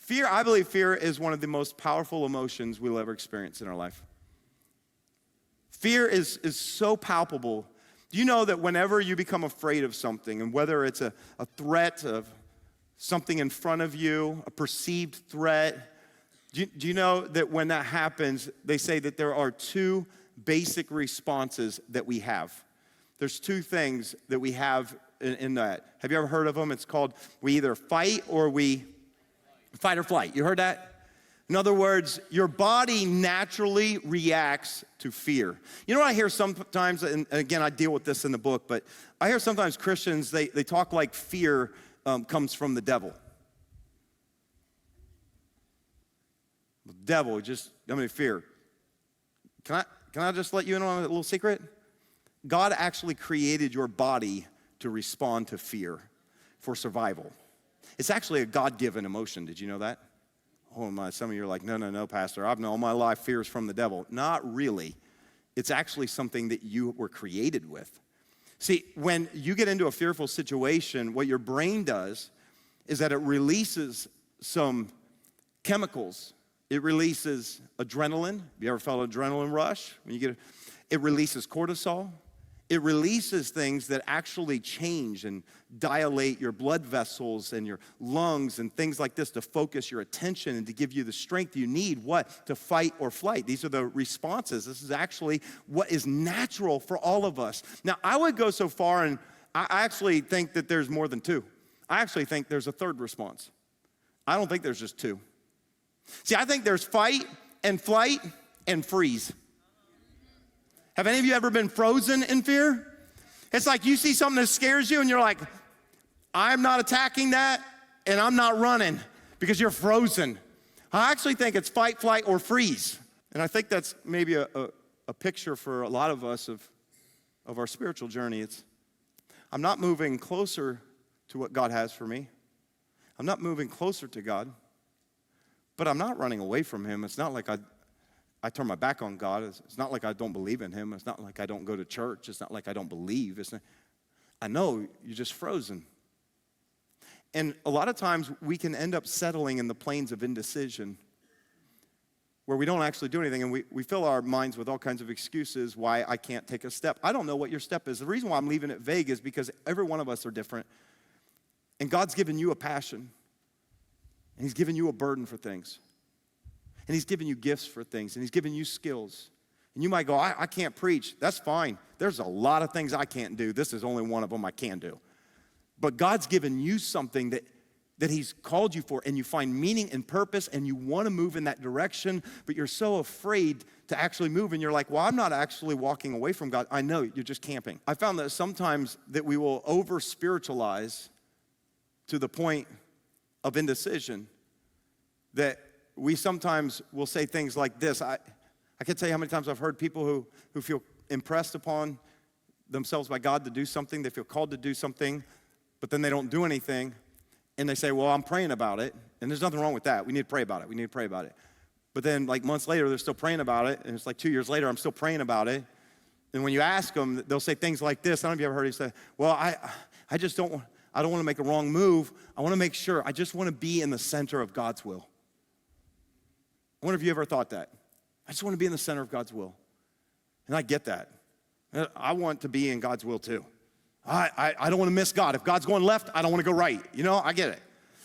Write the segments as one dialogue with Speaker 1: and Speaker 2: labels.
Speaker 1: Fear, I believe fear is one of the most powerful emotions we'll ever experience in our life. Fear is so palpable. Do you know that whenever you become afraid of something, and whether it's a threat of something in front of you, a perceived threat, do you know that when that happens, they say that there are two basic responses that we have. There's two things that we have in that. Have you ever heard of them? It's called we either fight or we fight or flight. You heard that? In other words, your body naturally reacts to fear. You know what I hear sometimes, and again, I deal with this in the book, but I hear sometimes Christians, they talk like fear comes from the devil. The devil, fear. Can I just let you in on a little secret? God actually created your body to respond to fear for survival. It's actually a God-given emotion. Did you know that? Oh my, some of you are like, no, Pastor. I've known all my life fear is from the devil. Not really. It's actually something that you were created with. See, when you get into a fearful situation, what your brain does is that it releases some chemicals. It releases adrenaline. Have you ever felt adrenaline rush? It releases cortisol. It releases things that actually change and dilate your blood vessels and your lungs and things like this to focus your attention and to give you the strength you need, to fight or flight. These are the responses. This is actually what is natural for all of us. Now, I would go so far, and I actually think that there's more than two. I actually think there's a third response. I don't think there's just two. See, I think there's fight and flight and freeze. Have any of you ever been frozen in fear? It's like you see something that scares you and you're like, I'm not attacking that and I'm not running because you're frozen. I actually think it's fight, flight, or freeze. And I think that's maybe a picture for a lot of us of our spiritual journey. I'm not moving closer to what God has for me. I'm not moving closer to God, but I'm not running away from him. It's not like I turn my back on God. It's not like I don't believe in him. It's not like I don't go to church. It's not like I don't believe. I know you're just frozen. And a lot of times we can end up settling in the plains of indecision where we don't actually do anything, and we fill our minds with all kinds of excuses why I can't take a step. I don't know what your step is. The reason why I'm leaving it vague is because every one of us are different. And God's given you a passion. And he's given you a burden for things. And he's given you gifts for things. And he's given you skills. And you might go, I can't preach. That's fine. There's a lot of things I can't do. This is only one of them I can do. But God's given you something that he's called you for, and you find meaning and purpose, and you want to move in that direction, but you're so afraid to actually move, and you're like, well, I'm not actually walking away from God. I know, you're just camping. I found that sometimes that we will over-spiritualize to the point of indecision, that we sometimes will say things like this. I can't tell you how many times I've heard people who feel impressed upon themselves by God to do something. They feel called to do something, but then they don't do anything. And they say, well, I'm praying about it. And there's nothing wrong with that. We need to pray about it. We need to pray about it. But then like months later, they're still praying about it. And it's like 2 years later, I'm still praying about it. And when you ask them, they'll say things like this. I don't know if you ever heard it say, well, I just don't want to make a wrong move. I want to make sure. I just want to be in the center of God's will. I wonder if you ever thought that. I just want to be in the center of God's will. And I get that. I want to be in God's will too. I don't want to miss God. If God's going left, I don't want to go right. You know, I get it.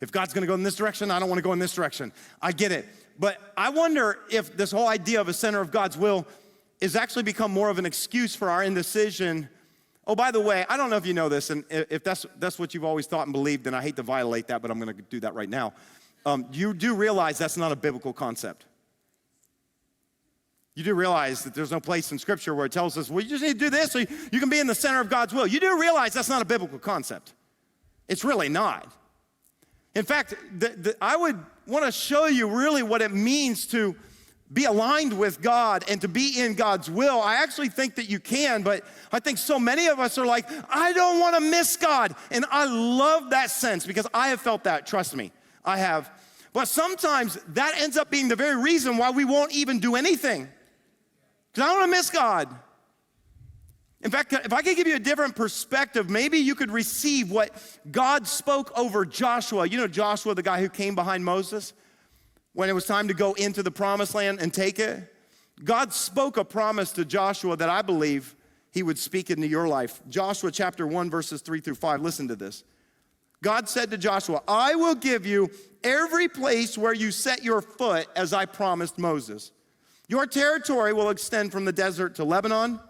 Speaker 1: If God's going to go in this direction, I don't want to go in this direction. I get it. But I wonder if this whole idea of a center of God's will has actually become more of an excuse for our indecision. Oh, by the way, I don't know if you know this, and if that's what you've always thought and believed, then I hate to violate that, but I'm going to do that right now. You do realize that's not a biblical concept. You do realize that there's no place in Scripture where it tells us, well, you just need to do this so you can be in the center of God's will. You do realize that's not a biblical concept. It's really not. In fact, I would want to show you really what it means to be aligned with God and to be in God's will. I actually think that you can, but I think so many of us are like, I don't want to miss God. And I love that sense because I have felt that, trust me, I have. But sometimes that ends up being the very reason why we won't even do anything. Because I don't want to miss God. In fact, if I could give you a different perspective, maybe you could receive what God spoke over Joshua. You know Joshua, the guy who came behind Moses when it was time to go into the promised land and take it? God spoke a promise to Joshua that I believe he would speak into your life. Joshua chapter 1, verses 3 through 5. Listen to this. God said to Joshua, I will give you every place where you set your foot as I promised Moses. Your territory will extend from the desert to Lebanon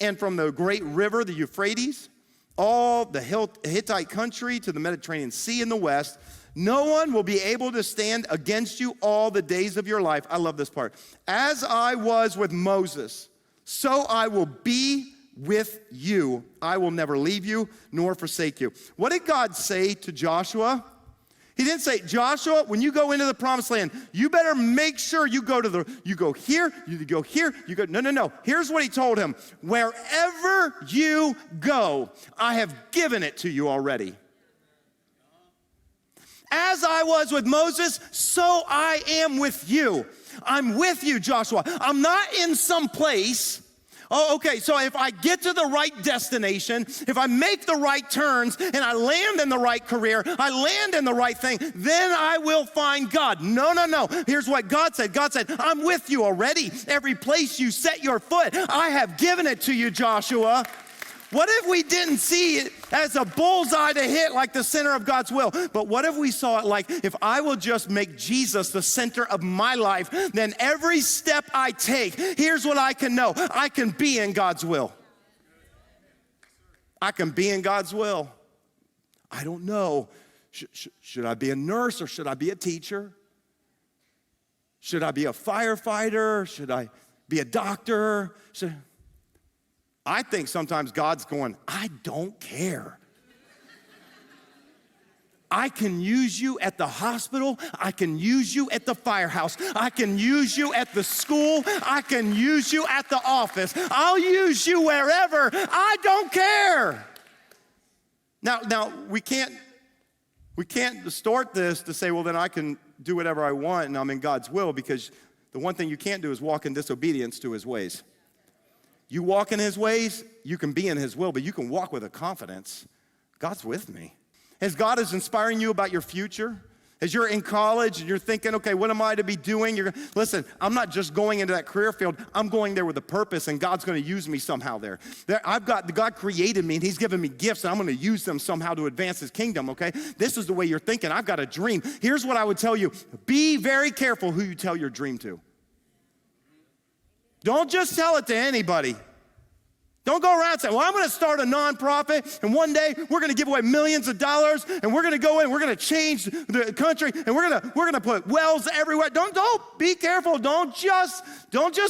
Speaker 1: and from the great river, the Euphrates, all the Hittite country to the Mediterranean Sea in the west. No one will be able to stand against you all the days of your life. I love this part. As I was with Moses, so I will be with you. I will never leave you nor forsake you. What did God say to Joshua? He didn't say, Joshua, when you go into the promised land, you better make sure you go here, you go here, you go. No. Here's what he told him. Wherever you go, I have given it to you already. As I was with Moses, so I am with you. I'm with you, Joshua. I'm not in some place. Oh, okay, so if I get to the right destination, if I make the right turns, and I land in the right career, I land in the right thing, then I will find God. No. Here's what God said. God said, I'm with you already. Every place you set your foot, I have given it to you, Joshua. What if we didn't see it as a bullseye to hit like the center of God's will? But what if we saw it like, if I will just make Jesus the center of my life, then every step I take, here's what I can know. I can be in God's will. I can be in God's will. I don't know. Should I be a nurse or should I be a teacher? Should I be a firefighter? Should I be a doctor? I think sometimes God's going, I don't care. I can use you at the hospital. I can use you at the firehouse. I can use you at the school. I can use you at the office. I'll use you wherever. I don't care. Now we can't distort this to say, well, then I can do whatever I want and I'm in God's will, because the one thing you can't do is walk in disobedience to his ways. You walk in his ways, you can be in his will, but you can walk with a confidence. God's with me. As God is inspiring you about your future, as you're in college and you're thinking, okay, what am I to be doing? Listen, I'm not just going into that career field. I'm going there with a purpose, and God's going to use me somehow there. God created me, and he's given me gifts, and I'm going to use them somehow to advance his kingdom, okay? This is the way you're thinking. I've got a dream. Here's what I would tell you. Be very careful who you tell your dream to. Don't just tell it to anybody. Don't go around saying, well, I'm going to start a nonprofit, and one day we're going to give away millions of dollars, and we're going to go in, we're going to change the country, and we're going to put wells everywhere. Don't be careful. Don't just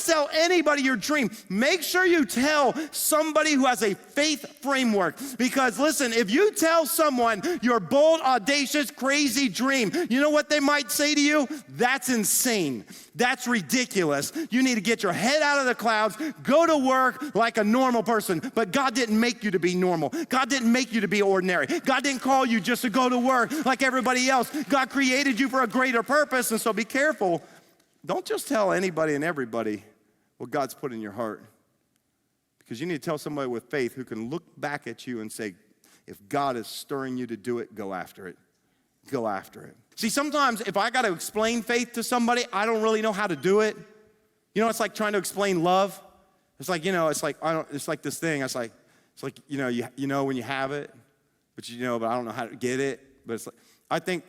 Speaker 1: tell anybody your dream. Make sure you tell somebody who has a faith framework. Because listen, if you tell someone your bold, audacious, crazy dream, you know what they might say to you? That's insane. That's ridiculous. You need to get your head out of the clouds, go to work like a normal person. But God didn't make you to be normal. God didn't make you to be ordinary. God didn't call you just to go to work like everybody else. God created you for a greater purpose, and so be careful. Don't just tell anybody and everybody what God's put in your heart. Because you need to tell somebody with faith who can look back at you and say, if God is stirring you to do it, go after it. Go after it. See, sometimes if I got to explain faith to somebody, I don't really know how to do it. You know, it's like trying to explain love. It's like, it's like this thing. It's like, you know when you have it, but but I don't know how to get it. But it's like,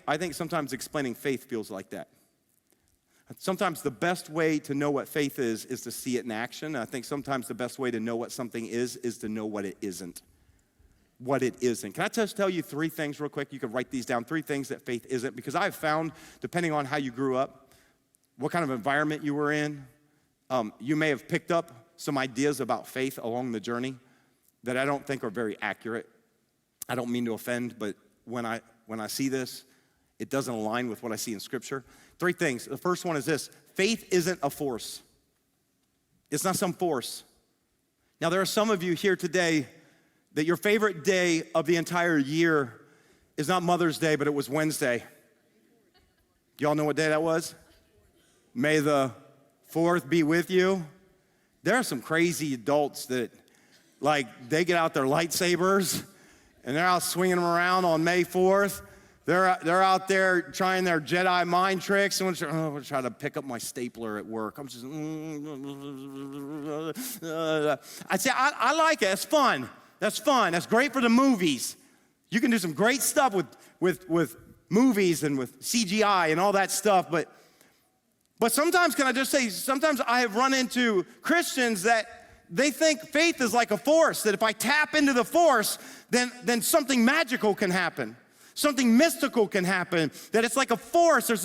Speaker 1: I think sometimes explaining faith feels like that. Sometimes the best way to know what faith is to see it in action. I think sometimes the best way to know what something is to know what it isn't. What it isn't. Can I just tell you 3 things real quick? You can write these down. 3 things that faith isn't. Because I've found, depending on how you grew up, what kind of environment you were in, you may have picked up some ideas about faith along the journey that I don't think are very accurate. I don't mean to offend, but when I see this, it doesn't align with what I see in Scripture. 3 things. The first one is this. Faith isn't a force. It's not some force. Now, there are some of you here today that your favorite day of the entire year is not Mother's Day, but it was Wednesday. Do y'all know what day that was? May the 4th be with you. There are some crazy adults that Like they get out their lightsabers and they're out swinging them around on May 4th. They're out there trying their Jedi mind tricks. Someone's I'm trying to pick up my stapler at work. I'm just, I'd say, I like it. It's fun. That's fun. That's great for the movies. You can do some great stuff with movies and with CGI and all that stuff. But sometimes, can I just say, sometimes I have run into Christians that they think faith is like a force, that if I tap into the force, then something magical can happen. Something mystical can happen, that it's like a force. There's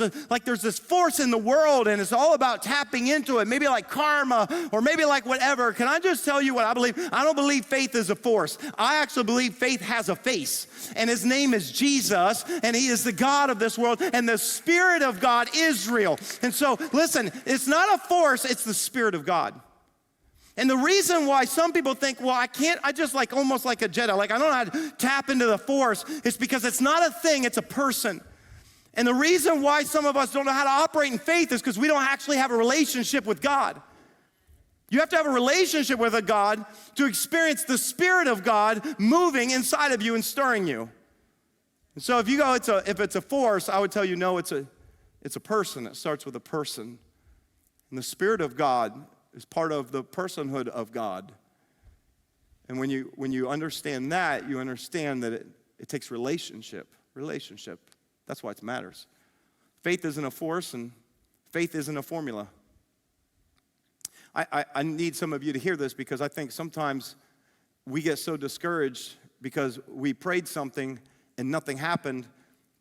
Speaker 1: this force in the world, and it's all about tapping into it, maybe like karma, or maybe like whatever. Can I just tell you what I believe? I don't believe faith is a force. I actually believe faith has a face, and his name is Jesus, and he is the God of this world, and the Spirit of God is real. And so, listen, it's not a force, it's the Spirit of God. And the reason why some people think, well, I just like almost like a Jedi, like I don't know how to tap into the force, is because it's not a thing, it's a person. And the reason why some of us don't know how to operate in faith is because we don't actually have a relationship with God. You have to have a relationship with a God to experience the Spirit of God moving inside of you and stirring you. And so if you go, if it's a force, I would tell you, no, it's a person. It starts with a person. And the Spirit of God is part of the personhood of God. And when you understand that, you understand that it takes relationship. That's why it matters. Faith isn't a force, and faith isn't a formula. I need some of you to hear this, because I think sometimes we get so discouraged because we prayed something and nothing happened,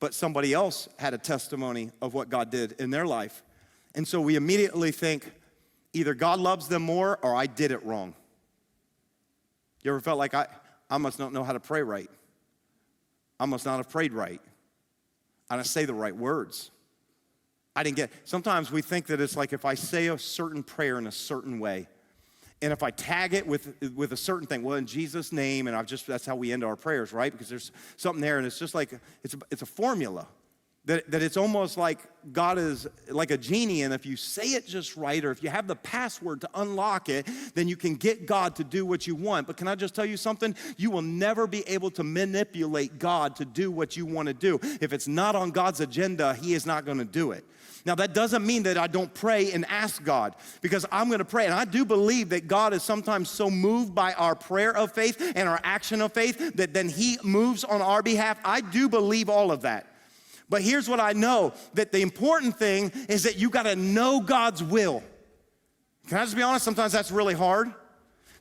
Speaker 1: but somebody else had a testimony of what God did in their life. And so we immediately think, either God loves them more or I did it wrong. You ever felt like I must not know how to pray right? I must not have prayed right. I didn't say the right words. I didn't get. Sometimes we think that it's like if I say a certain prayer in a certain way, and if I tag it with a certain thing, well, in Jesus' name, and that's how we end our prayers, right? Because there's something there, and it's just like it's a formula. That it's almost like God is like a genie, and if you say it just right, or if you have the password to unlock it, then you can get God to do what you want. But can I just tell you something? You will never be able to manipulate God to do what you want to do. If it's not on God's agenda, he is not going to do it. Now, that doesn't mean that I don't pray and ask God, because I'm going to pray. And I do believe that God is sometimes so moved by our prayer of faith and our action of faith that then he moves on our behalf. I do believe all of that. But here's what I know, that the important thing is that you got to know God's will. Can I just be honest? Sometimes that's really hard.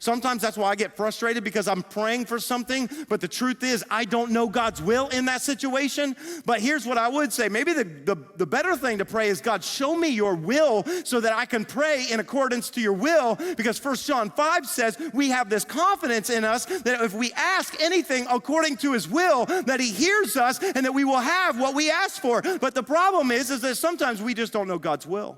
Speaker 1: Sometimes that's why I get frustrated, because I'm praying for something, but the truth is I don't know God's will in that situation. But here's what I would say. Maybe the better thing to pray is, God, show me your will so that I can pray in accordance to your will, because 1 John 5 says we have this confidence in us that if we ask anything according to his will, that he hears us and that we will have what we ask for. But the problem is that sometimes we just don't know God's will.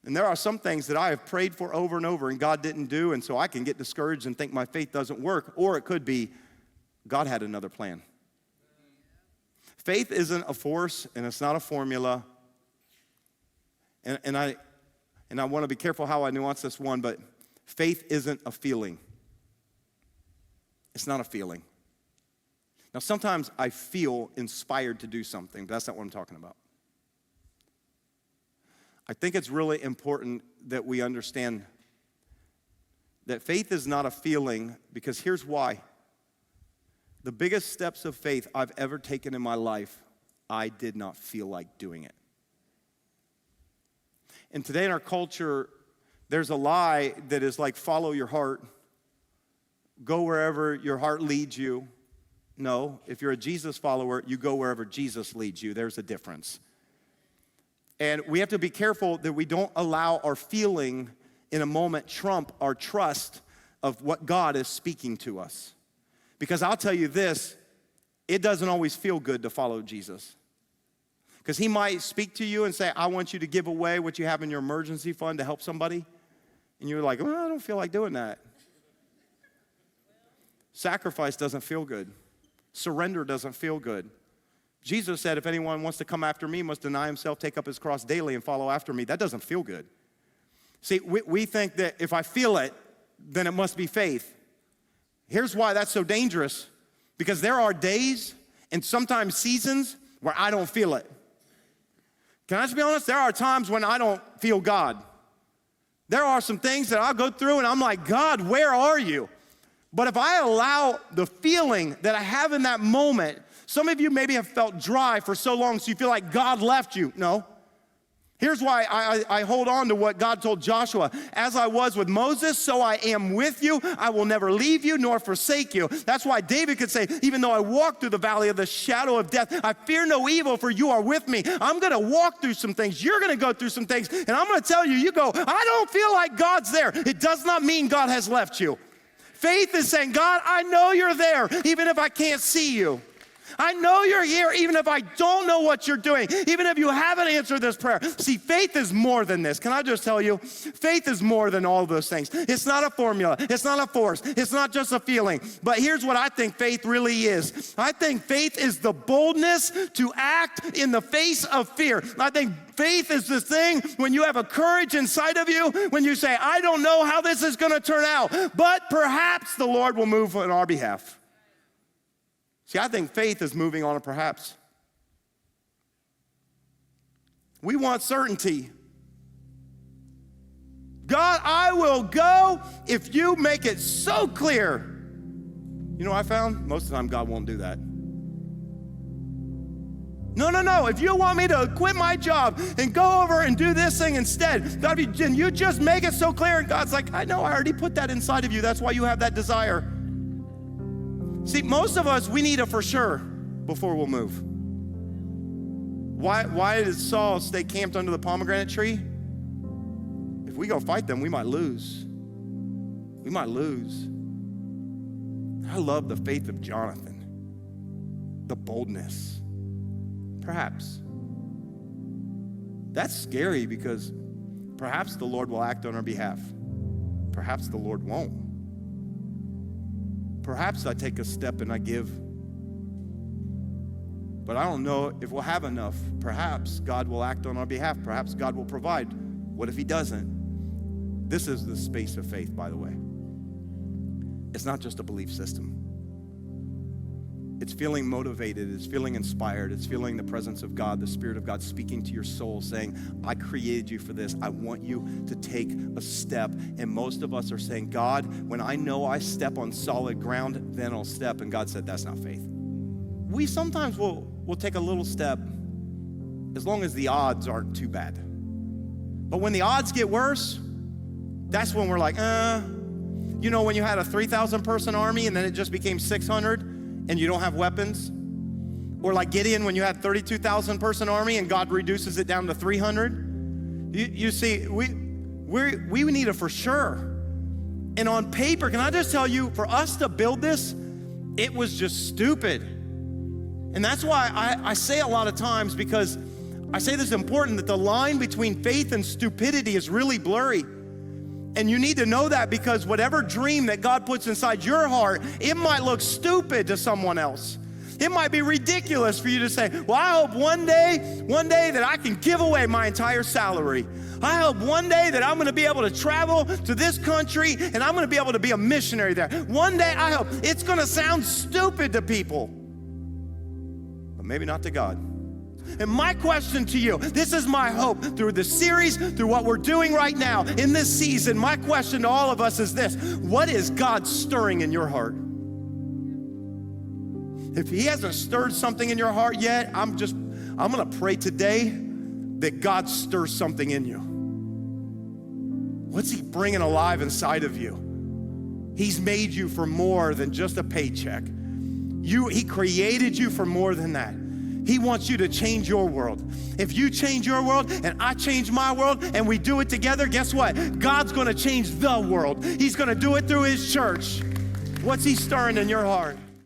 Speaker 1: And there are some things that I have prayed for over and over and God didn't do, and so I can get discouraged and think my faith doesn't work, or it could be God had another plan. Faith isn't a force, and it's not a formula. And I want to be careful how I nuance this one, but faith isn't a feeling. It's not a feeling. Now, sometimes I feel inspired to do something, but that's not what I'm talking about. I think it's really important that we understand that faith is not a feeling, because here's why. The biggest steps of faith I've ever taken in my life, I did not feel like doing it. And today in our culture, there's a lie that is like, follow your heart, go wherever your heart leads you. No, if you're a Jesus follower, you go wherever Jesus leads you. There's a difference. And we have to be careful that we don't allow our feeling in a moment trump our trust of what God is speaking to us. Because I'll tell you this, it doesn't always feel good to follow Jesus. Because he might speak to you and say, I want you to give away what you have in your emergency fund to help somebody. And you're like, well, I don't feel like doing that. Sacrifice doesn't feel good. Surrender doesn't feel good. Jesus said, if anyone wants to come after me, must deny himself, take up his cross daily, and follow after me. That doesn't feel good. See, we think that if I feel it, then it must be faith. Here's why that's so dangerous. Because there are days and sometimes seasons where I don't feel it. Can I just be honest? There are times when I don't feel God. There are some things that I'll go through and I'm like, God, where are you? But if I allow the feeling that I have in that moment, some of you maybe have felt dry for so long so you feel like God left you. No. Here's why I hold on to what God told Joshua. As I was with Moses, so I am with you. I will never leave you nor forsake you. That's why David could say, even though I walk through the valley of the shadow of death, I fear no evil, for you are with me. I'm going to walk through some things. You're going to go through some things. And I'm going to tell you, you go, I don't feel like God's there. It does not mean God has left you. Faith is saying, God, I know you're there, even if I can't see you. I know you're here even if I don't know what you're doing, even if you haven't answered this prayer. See, faith is more than this. Can I just tell you? Faith is more than all of those things. It's not a formula. It's not a force. It's not just a feeling. But here's what I think faith really is. I think faith is the boldness to act in the face of fear. I think faith is the thing when you have a courage inside of you, when you say, I don't know how this is going to turn out, but perhaps the Lord will move on our behalf. See, I think faith is moving on a perhaps. We want certainty. God, I will go if you make it so clear. You know what I found? Most of the time, God won't do that. No. If you want me to quit my job and go over and do this thing instead, God, and you just make it so clear. And God's like, I know, I already put that inside of you. That's why you have that desire. See, most of us, we need a for sure before we'll move. Why did Saul stay camped under the pomegranate tree? If we go fight them, we might lose. We might lose. I love the faith of Jonathan, the boldness. Perhaps. That's scary because perhaps the Lord will act on our behalf. Perhaps the Lord won't. Perhaps I take a step and I give, but I don't know if we'll have enough. Perhaps God will act on our behalf. Perhaps God will provide. What if he doesn't? This is the space of faith, by the way. It's not just a belief system. It's feeling motivated, it's feeling inspired, it's feeling the presence of God, the Spirit of God speaking to your soul, saying, I created you for this. I want you to take a step. And most of us are saying, God, when I know I step on solid ground, then I'll step. And God said, that's not faith. We sometimes will take a little step as long as the odds aren't too bad. But when the odds get worse, that's when we're like, you know, when you had a 3,000 person army and then it just became 600, and you don't have weapons? Or like Gideon when you had 32,000 person army and God reduces it down to 300? You see, we need it for sure. And on paper, can I just tell you, for us to build this, it was just stupid. And that's why I say a lot of times, because I say this is important, that the line between faith and stupidity is really blurry. And you need to know that, because whatever dream that God puts inside your heart, it might look stupid to someone else. It might be ridiculous for you to say, well, I hope one day that I can give away my entire salary. I hope one day that I'm going to be able to travel to this country and I'm going to be able to be a missionary there. One day, I hope. It's going to sound stupid to people, but maybe not to God. And my question to you, this is my hope through this series, through what we're doing right now in this season. My question to all of us is this: what is God stirring in your heart? If he hasn't stirred something in your heart yet, I'm going to pray today that God stirs something in you. What's he bringing alive inside of you? He's made you for more than just a paycheck. He created you for more than that. He wants you to change your world. If you change your world and I change my world and we do it together, guess what? God's going to change the world. He's going to do it through his church. What's he stirring in your heart?